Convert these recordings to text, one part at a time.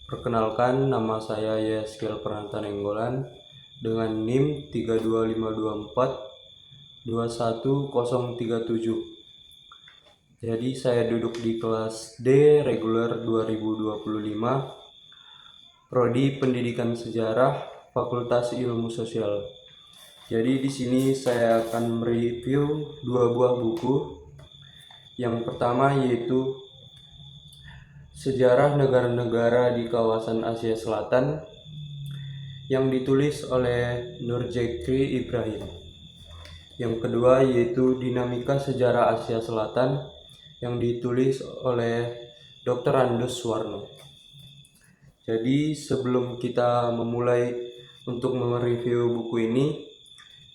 Perkenalkan, nama saya Yeskel Pranata Nenggolan dengan NIM 32524 21037. Jadi saya duduk di kelas D reguler 2025, Prodi Pendidikan Sejarah, Fakultas Ilmu Sosial. Jadi di sini saya akan mereview dua buah buku. Yang pertama yaitu Sejarah Negara-Negara di Kawasan Asia Selatan yang ditulis oleh Nurjekri Ibrahim. Yang kedua yaitu Dinamika Sejarah Asia Selatan yang ditulis oleh Dr. Andus Suwarno. Jadi sebelum kita memulai untuk mereview buku ini,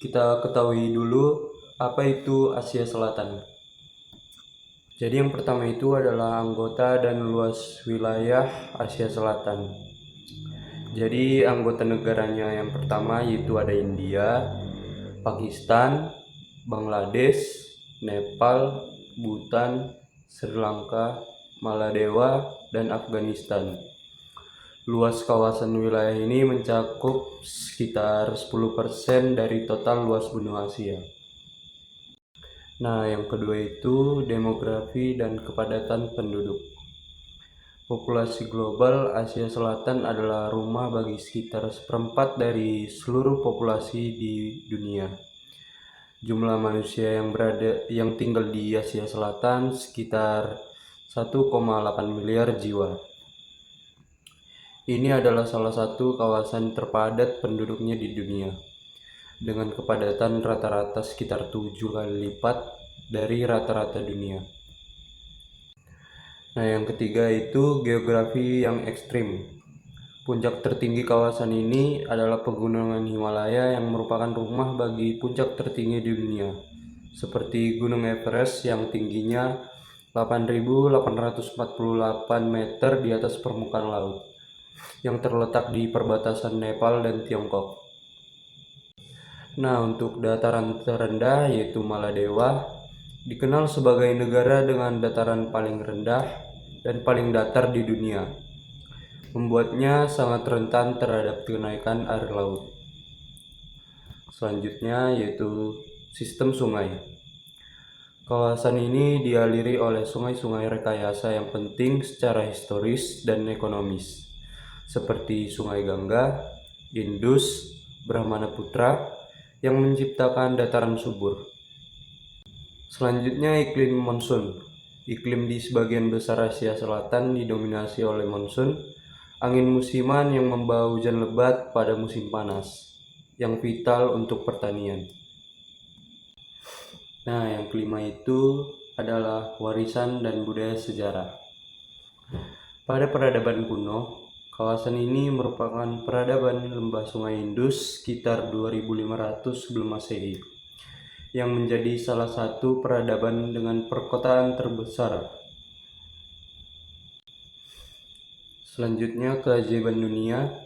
kita ketahui dulu apa itu Asia Selatan. Jadi yang pertama itu adalah anggota dan luas wilayah Asia Selatan. Jadi anggota negaranya yang pertama yaitu ada India, Pakistan, Bangladesh, Nepal, Bhutan, Sri Lanka, Maladewa, dan Afghanistan. Luas kawasan wilayah ini mencakup sekitar 10% dari total luas benua Asia. Nah, yang kedua itu demografi dan kepadatan penduduk. Populasi global Asia Selatan adalah rumah bagi sekitar seperempat dari seluruh populasi di dunia. Jumlah manusia yang tinggal di Asia Selatan sekitar 1,8 miliar jiwa. Ini adalah salah satu kawasan terpadat penduduknya di dunia, dengan kepadatan rata-rata sekitar 7 kali lipat dari rata-rata dunia. Nah, yang ketiga itu geografi yang ekstrim. Puncak tertinggi kawasan ini adalah pegunungan Himalaya yang merupakan rumah bagi puncak tertinggi di dunia, seperti Gunung Everest yang tingginya 8.848 meter di atas permukaan laut, yang terletak di perbatasan Nepal dan Tiongkok. Nah, untuk dataran terendah yaitu Maladewa, dikenal sebagai negara dengan dataran paling rendah dan paling datar di dunia, membuatnya sangat rentan terhadap kenaikan air laut. Selanjutnya yaitu sistem sungai. Kawasan ini dialiri oleh sungai-sungai rekayasa yang penting secara historis dan ekonomis, seperti Sungai Gangga, Indus, Brahmaputra, yang menciptakan dataran subur. Selanjutnya iklim monsun. Iklim di sebagian besar Asia Selatan didominasi oleh monsun, angin musiman yang membawa hujan lebat pada musim panas, yang vital untuk pertanian. Nah, yang kelima itu adalah warisan dan budaya sejarah. Pada peradaban kuno, kawasan ini merupakan peradaban lembah Sungai Indus sekitar 2500 sebelum Masehi, yang menjadi salah satu peradaban dengan perkotaan terbesar. Selanjutnya, keajaiban dunia.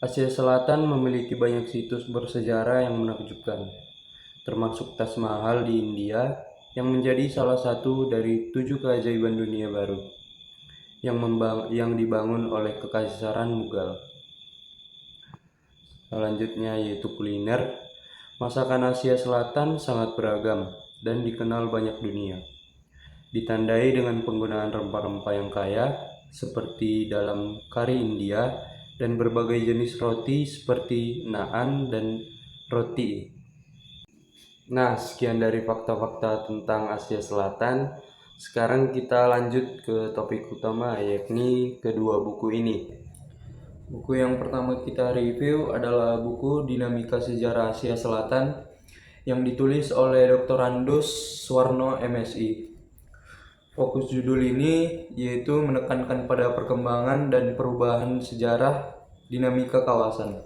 Asia Selatan memiliki banyak situs bersejarah yang menakjubkan, termasuk Taj Mahal di India, yang menjadi salah satu dari 7 keajaiban dunia baru yang dibangun oleh Kekaisaran Mughal. Selanjutnya yaitu kuliner. Masakan Asia Selatan sangat beragam dan dikenal banyak dunia, ditandai dengan penggunaan rempah-rempah yang kaya seperti dalam kari India dan berbagai jenis roti seperti naan dan roti. Nah, sekian dari fakta-fakta tentang Asia Selatan. Sekarang kita lanjut ke topik utama, yakni kedua buku ini. Buku yang pertama kita review adalah buku Dinamika Sejarah Asia Selatan yang ditulis oleh Dr. Andus Suwarno MSI. Fokus judul ini yaitu menekankan pada perkembangan dan perubahan sejarah dinamika kawasan.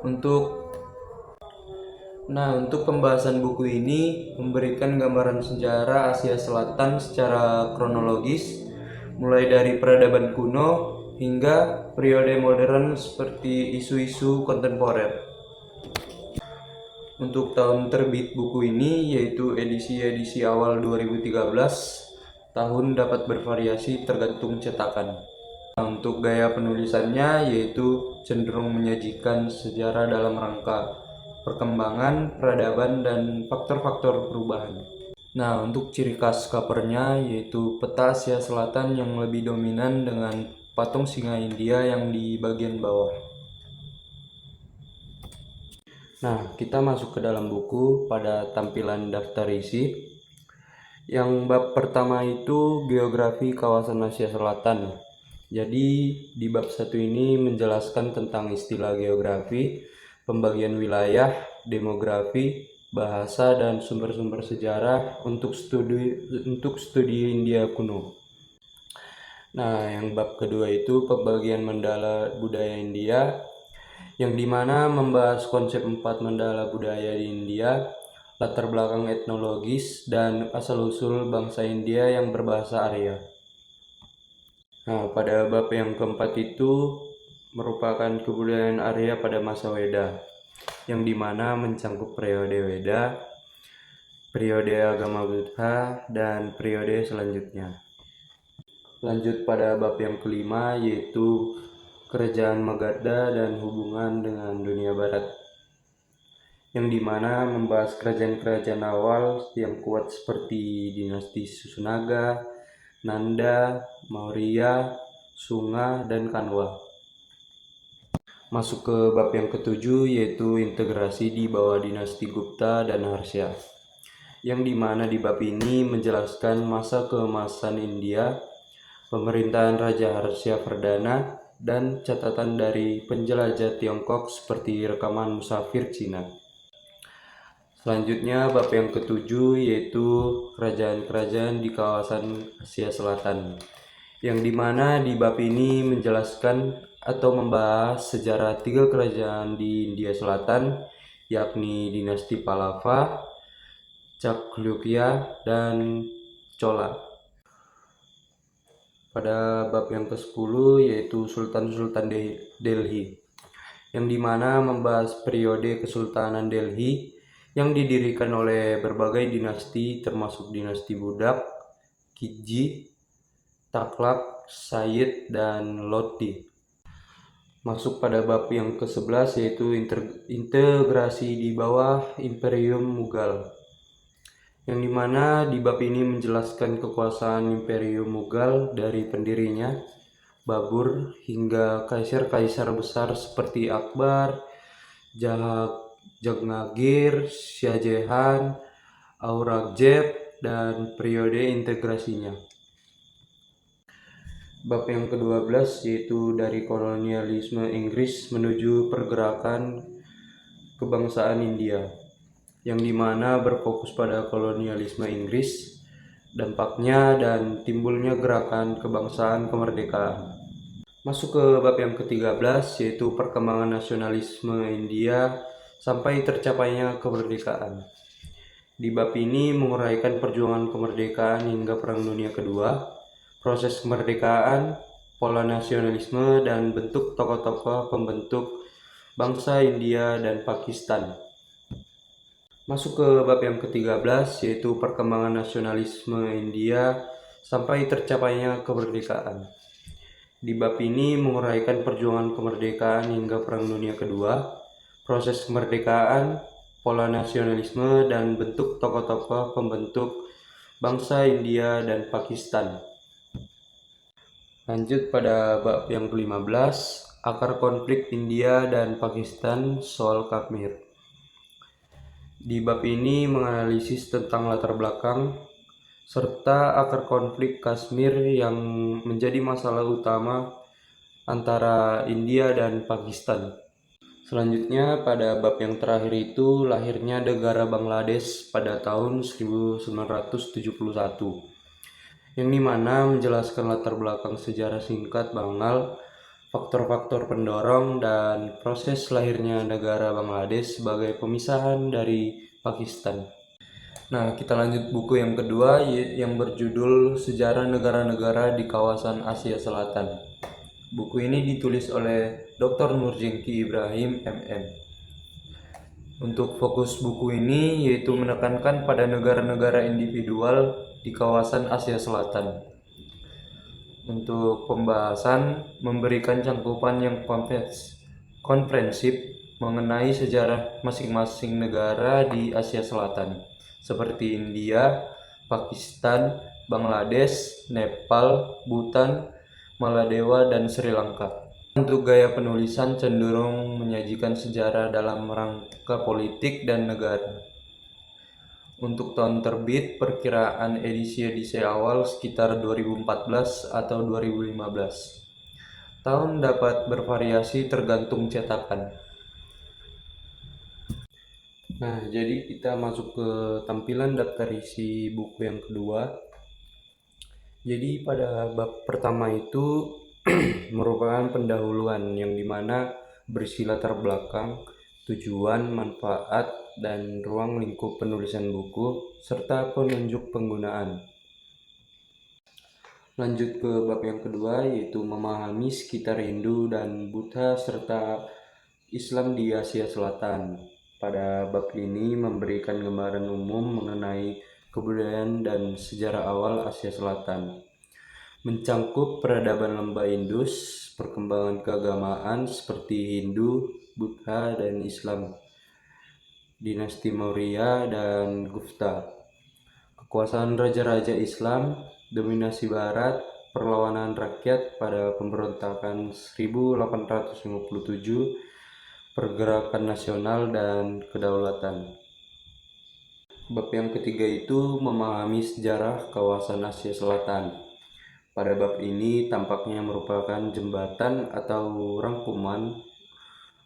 Untuk pembahasan buku ini memberikan gambaran sejarah Asia Selatan secara kronologis, mulai dari peradaban kuno hingga periode modern seperti isu-isu kontemporer. Untuk tahun terbit buku ini yaitu edisi awal 2013, tahun dapat bervariasi tergantung cetakan. Untuk gaya penulisannya yaitu cenderung menyajikan sejarah dalam rangka perkembangan, peradaban, dan faktor-faktor perubahan. Nah, untuk ciri khas covernya yaitu peta Asia Selatan yang lebih dominan dengan patung singa India yang di bagian bawah. Nah, kita masuk ke dalam buku pada tampilan daftar isi. Yang bab pertama itu geografi kawasan Asia Selatan. Jadi di bab 1 ini menjelaskan tentang istilah geografi, pembagian wilayah, demografi, bahasa, dan sumber-sumber sejarah untuk studi India kuno. Nah, yang bab kedua itu pembagian mandala budaya India, yang dimana membahas konsep 4 mandala budaya di India, latar belakang etnologis, dan asal-usul bangsa India yang berbahasa Arya. Nah, pada bab yang keempat itu merupakan kebudayaan Arya pada masa Weda, yang dimana mencangkup periode Weda, periode agama Buddha, dan periode selanjutnya. Lanjut pada bab yang kelima yaitu kerajaan Magadha dan hubungan dengan dunia barat, yang dimana membahas kerajaan-kerajaan awal yang kuat seperti dinasti Susunaga, Nanda, Maurya, Sunga, dan Kanwa. Masuk ke bab yang ketujuh yaitu integrasi di bawah dinasti Gupta dan Harsha, yang dimana di bab ini menjelaskan masa keemasan India, pemerintahan Raja Harsha Perdana, dan catatan dari penjelajah Tiongkok seperti rekaman musafir Cina. Selanjutnya bab yang ketujuh yaitu kerajaan-kerajaan di kawasan Asia Selatan, yang dimana di bab ini menjelaskan atau membahas sejarah 3 kerajaan di India Selatan, yakni dinasti Pallava, Chalukya, dan Chola. Pada bab yang ke-10 yaitu Sultan-Sultan Delhi, yang dimana membahas periode Kesultanan Delhi yang didirikan oleh berbagai dinasti termasuk dinasti Budak, Khilji, Taklak, Sayyid, dan Lodhi. Masuk pada bab yang ke-11 yaitu integrasi di bawah Imperium Mughal, yang dimana di bab ini menjelaskan kekuasaan Imperium Mughal dari pendirinya Babur hingga kaisar-kaisar besar seperti Akbar, Jahangir, Shah Jahan, Aurangzeb, dan periode integrasinya. Bab yang ke-12 yaitu dari kolonialisme Inggris menuju pergerakan kebangsaan India, yang dimana berfokus pada kolonialisme Inggris, dampaknya, dan timbulnya gerakan kebangsaan kemerdekaan. Masuk ke bab yang ke-13 yaitu perkembangan nasionalisme India sampai tercapainya kemerdekaan. Di bab ini menguraikan perjuangan kemerdekaan hingga Perang Dunia Kedua, proses kemerdekaan, pola nasionalisme, dan bentuk tokoh-tokoh pembentuk bangsa India dan Pakistan. Masuk ke bab yang ke-13 yaitu perkembangan nasionalisme India sampai tercapainya kemerdekaan. Di bab ini menguraikan perjuangan kemerdekaan hingga Perang Dunia Kedua, proses kemerdekaan, pola nasionalisme, dan bentuk tokoh-tokoh pembentuk bangsa India dan Pakistan. Lanjut pada bab yang ke-15, akar konflik India dan Pakistan soal Kashmir. Di bab ini menganalisis tentang latar belakang serta akar konflik Kashmir yang menjadi masalah utama antara India dan Pakistan. Selanjutnya pada bab yang terakhir itu lahirnya negara Bangladesh pada tahun 1971, yang dimana menjelaskan latar belakang sejarah singkat Bengal, faktor-faktor pendorong, dan proses lahirnya negara Bangladesh sebagai pemisahan dari Pakistan. Nah, kita lanjut buku yang kedua yang berjudul Sejarah Negara-Negara di Kawasan Asia Selatan. Buku ini ditulis oleh Dr. Nurjengki Ibrahim, MM. Untuk fokus buku ini yaitu menekankan pada negara-negara individual di kawasan Asia Selatan. Untuk pembahasan memberikan cangkupan yang komprehensif mengenai sejarah masing-masing negara di Asia Selatan, seperti India, Pakistan, Bangladesh, Nepal, Bhutan, Maladewa, dan Sri Lanka. Untuk gaya penulisan cenderung menyajikan sejarah dalam rangka politik dan negara. Untuk tahun terbit, perkiraan edisi awal sekitar 2014 atau 2015. Tahun dapat bervariasi tergantung cetakan. Nah, jadi kita masuk ke tampilan daftar isi buku yang kedua. Jadi pada bab pertama itu merupakan pendahuluan yang dimana berisi latar belakang, tujuan, manfaat, dan ruang lingkup penulisan buku, serta penunjuk penggunaan. Lanjut ke bab yang kedua, yaitu memahami sekitar Hindu dan Buddha serta Islam di Asia Selatan. Pada bab ini memberikan gambaran umum mengenai kebudayaan dan sejarah awal Asia Selatan. Mencangkup peradaban lembah Indus, perkembangan keagamaan seperti Hindu, Buddha, dan Islam, dinasti Maurya dan Gupta, kekuasaan raja-raja Islam, dominasi Barat, perlawanan rakyat pada pemberontakan 1857, pergerakan nasional dan kedaulatan. Bab yang ketiga itu memahami sejarah kawasan Asia Selatan. Pada bab ini tampaknya merupakan jembatan atau rangkuman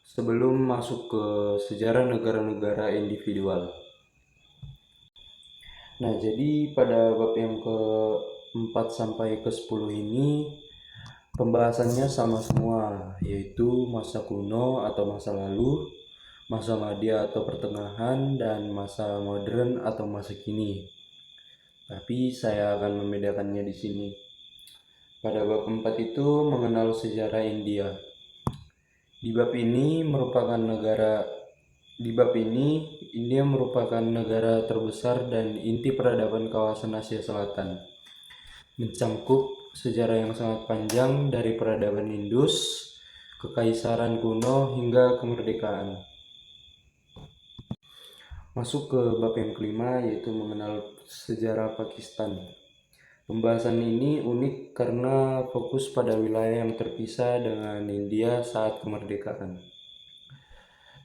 sebelum masuk ke sejarah negara-negara individual. Nah, jadi pada bab yang ke-4 sampai ke-10 ini pembahasannya sama semua, yaitu masa kuno atau masa lalu, masa madya atau pertengahan, dan masa modern atau masa kini. Tapi saya akan membedakannya di sini. Pada bab 4 itu mengenal sejarah India. Di bab ini India merupakan negara terbesar dan inti peradaban kawasan Asia Selatan. Mencangkup sejarah yang sangat panjang dari peradaban Indus, kekaisaran kuno hingga kemerdekaan. Masuk ke bab yang kelima, yaitu mengenal sejarah Pakistan. Pembahasan ini unik karena fokus pada wilayah yang terpisah dengan India saat kemerdekaan.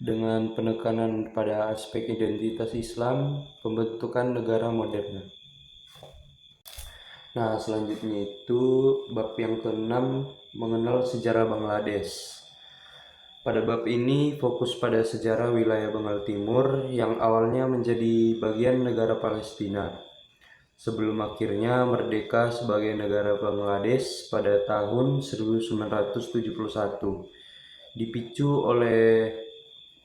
Dengan penekanan pada aspek identitas Islam, pembentukan negara modern. Nah, selanjutnya itu bab yang ke-6 mengenal sejarah Bangladesh. Pada bab ini fokus pada sejarah wilayah Bengal Timur yang awalnya menjadi bagian negara Palestina, sebelum akhirnya merdeka sebagai negara Bangladesh pada tahun 1971, dipicu oleh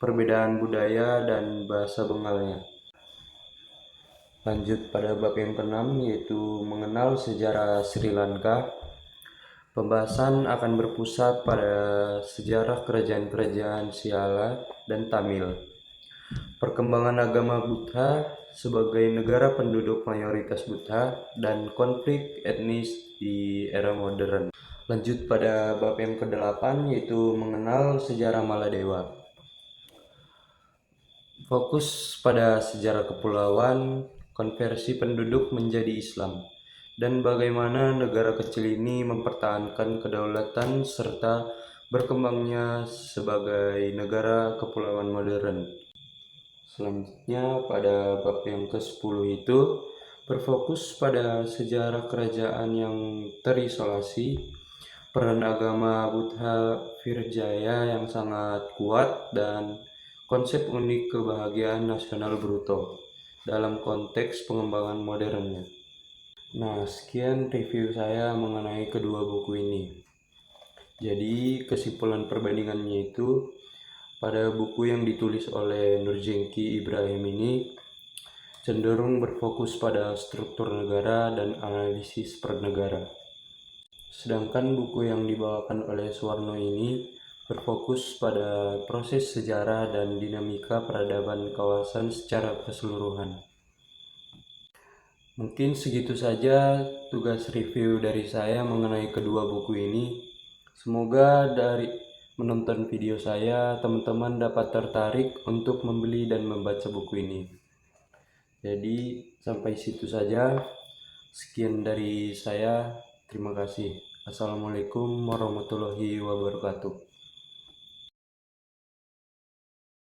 perbedaan budaya dan bahasa Bengalnya. Lanjut pada bab yang ke-6, yaitu mengenal sejarah Sri Lanka. Pembahasan akan berpusat pada sejarah kerajaan-kerajaan Siala dan Tamil, perkembangan agama Buddha sebagai negara penduduk mayoritas Buddha, dan konflik etnis di era modern. Lanjut pada bab yang ke-8, yaitu mengenal sejarah Maladewa. Fokus pada sejarah kepulauan, konversi penduduk menjadi Islam, dan bagaimana negara kecil ini mempertahankan kedaulatan serta berkembangnya sebagai negara kepulauan modern. Selanjutnya pada bab yang ke-10 itu berfokus pada sejarah kerajaan yang terisolasi, peran agama Buddha Virjaya yang sangat kuat, dan konsep unik kebahagiaan nasional bruto dalam konteks pengembangan modernnya. Nah, sekian review saya mengenai kedua buku ini. Jadi kesimpulan perbandingannya itu, pada buku yang ditulis oleh Nurjengki Ibrahim ini cenderung berfokus pada struktur negara dan analisis pernegara. Sedangkan buku yang dibawakan oleh Suwarno ini berfokus pada proses sejarah dan dinamika peradaban kawasan secara keseluruhan. Mungkin segitu saja tugas review dari saya mengenai kedua buku ini. Semoga dari menonton video saya, teman-teman dapat tertarik untuk membeli dan membaca buku ini. Jadi, sampai situ saja. Sekian dari saya. Terima kasih. Assalamualaikum warahmatullahi wabarakatuh.